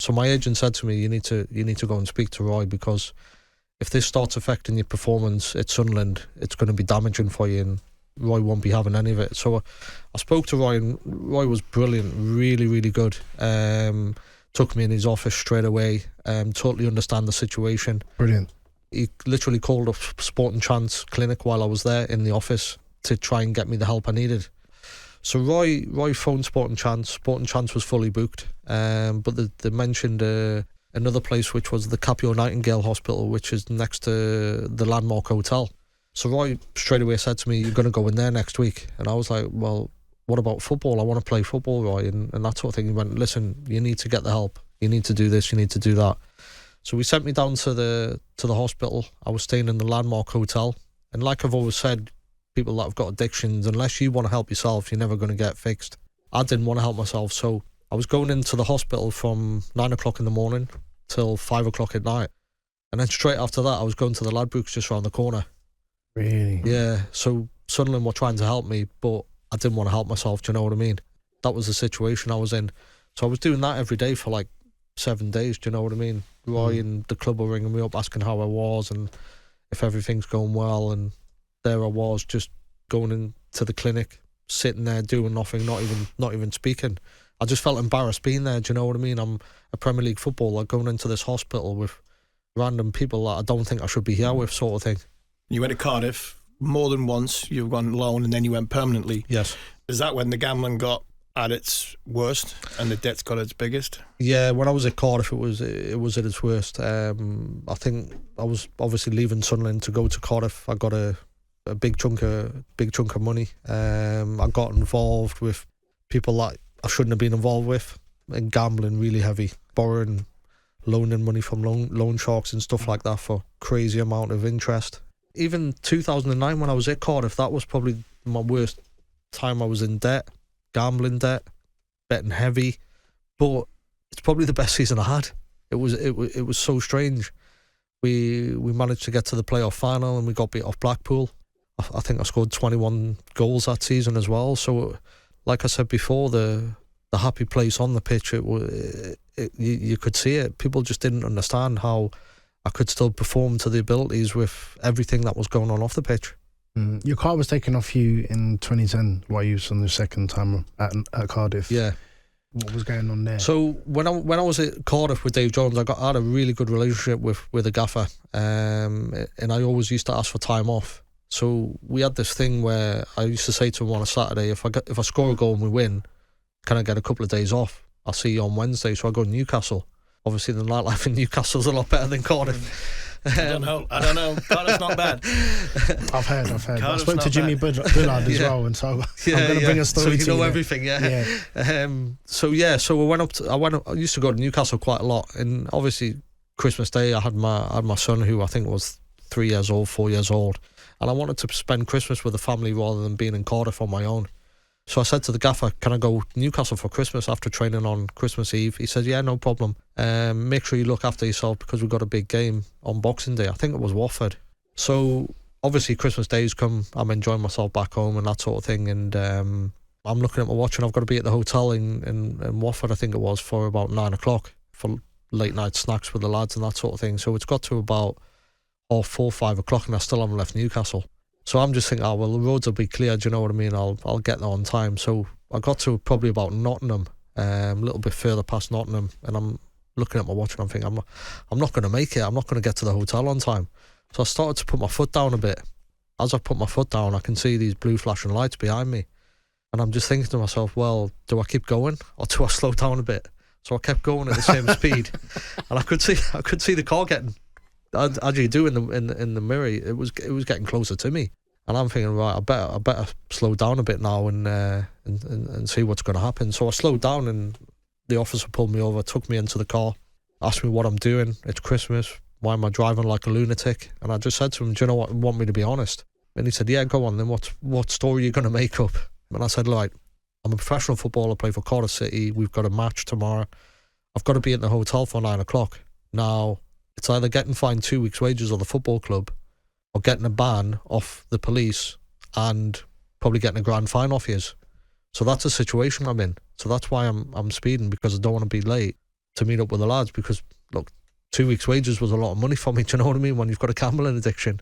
So my agent said to me, you need to go and speak to Roy, because if this starts affecting your performance at Sunderland, it's going to be damaging for you, and Roy won't be having any of it. So I spoke to Roy, and Roy was brilliant, really, really good. Took me in his office straight away, totally understand the situation. Brilliant. He literally called up Sport and Chance clinic while I was there in the office to try and get me the help I needed. So Roy phoned Sport and Chance. Sport and Chance was fully booked, but they mentioned another place, which was the Capio Nightingale Hospital, which is next to the Landmark Hotel. So Roy straight away said to me, you're going to go in there next week. And I was like, well, what about football? I want to play football, Roy, and that sort of thing. He went, listen, you need to get the help. You need to do this, you need to do that. So we sent me down to the hospital. I was staying in the Landmark Hotel. And like I've always said, people that have got addictions, unless you want to help yourself, you're never going to get fixed. I didn't want to help myself, so I was going into the hospital from 9 o'clock in the morning till 5 o'clock at night. And then straight after that, I was going to the Ladbrokes just around the corner. Really? Yeah, so Sunderland were trying to help me, but I didn't want to help myself, do you know what I mean? That was the situation I was in. So I was doing that every day for like 7 days, do you know what I mean? Roy and the club were ringing me up asking how I was and if everything's going well, and there I was just going into the clinic, sitting there doing nothing, not even speaking. I just felt embarrassed being there, do you know what I mean? I'm a Premier League footballer going into this hospital with random people that I don't think I should be here with, sort of thing. You went to Cardiff more than once. You've gone loan and then you went permanently. Yes. Is that when the gambling got at its worst and the debts got at its biggest? Yeah, when I was at Cardiff, it was at its worst. I think I was obviously leaving Sunderland to go to Cardiff. I got a big chunk of money. I got involved with people that I shouldn't have been involved with, and gambling really heavy, borrowing, loaning money from loan sharks and stuff like that for crazy amount of interest. Even 2009 when I was at Cardiff, that was probably my worst time. I was in debt, gambling debt, betting heavy, but it's probably the best season I had. It was so strange. We managed to get to the playoff final and we got beat off Blackpool. I think I scored 21 goals that season as well. So, like I said before, the happy place on the pitch, you could see it. People just didn't understand how I could still perform to the abilities with everything that was going on off the pitch. Your car was taken off you in 2010 while you was on the second time at Cardiff. Yeah. What was going on there? So when I was at Cardiff with Dave Jones, I had a really good relationship with a gaffer, and I always used to ask for time off. So we had this thing where I used to say to him on a Saturday, if I score a goal and we win, can I get a couple of days off? I'll see you on Wednesday. So I go to Newcastle. Obviously the nightlife in Newcastle's a lot better than Cardiff. I don't know. Cardiff's not bad. I've heard. Cardiff's I spoke to Jimmy Bullard as well, and so I'm going to bring a story to you. So you know everything, yeah. So I used to go to Newcastle quite a lot, and obviously Christmas Day I had my son, who I think was 4 years old, and I wanted to spend Christmas with the family rather than being in Cardiff on my own. So I said to the gaffer, can I go to Newcastle for Christmas after training on Christmas Eve? He said, yeah, no problem. Make sure you look after yourself because we've got a big game on Boxing Day. I think it was Watford. So obviously Christmas Day's come. I'm enjoying myself back home and that sort of thing. And I'm looking at my watch and I've got to be at the hotel in Watford, I think it was, for about 9 o'clock for late night snacks with the lads and that sort of thing. So it's got to about 4, 5 o'clock and I still haven't left Newcastle. So I'm just thinking, the roads will be clear, do you know what I mean? I'll get there on time. So I got to probably about Nottingham, a little bit further past Nottingham, and I'm looking at my watch and I'm thinking, I'm not going to make it. I'm not going to get to the hotel on time. So I started to put my foot down a bit. As I put my foot down, I can see these blue flashing lights behind me. And I'm just thinking to myself, well, do I keep going or do I slow down a bit? So I kept going at the same speed. And I could see the car getting, as you do in the mirror, it was getting closer to me. And I'm thinking, right, I better slow down a bit now and see what's going to happen. So I slowed down and the officer pulled me over, took me into the car, asked me what I'm doing. It's Christmas. Why am I driving like a lunatic? And I just said to him, do you know what, want me to be honest? And he said, yeah, go on then. What story are you going to make up? And I said, like, I'm a professional footballer, play for Cardiff City. We've got a match tomorrow. I've got to be at the hotel for 9 o'clock. Now, it's either getting fined 2 weeks' wages of the football club or getting a ban off the police and probably getting a grand fine off yous. So that's the situation I'm in. So that's why I'm speeding, because I don't want to be late to meet up with the lads because, look, 2 weeks' wages was a lot of money for me. Do you know what I mean? When you've got a gambling addiction.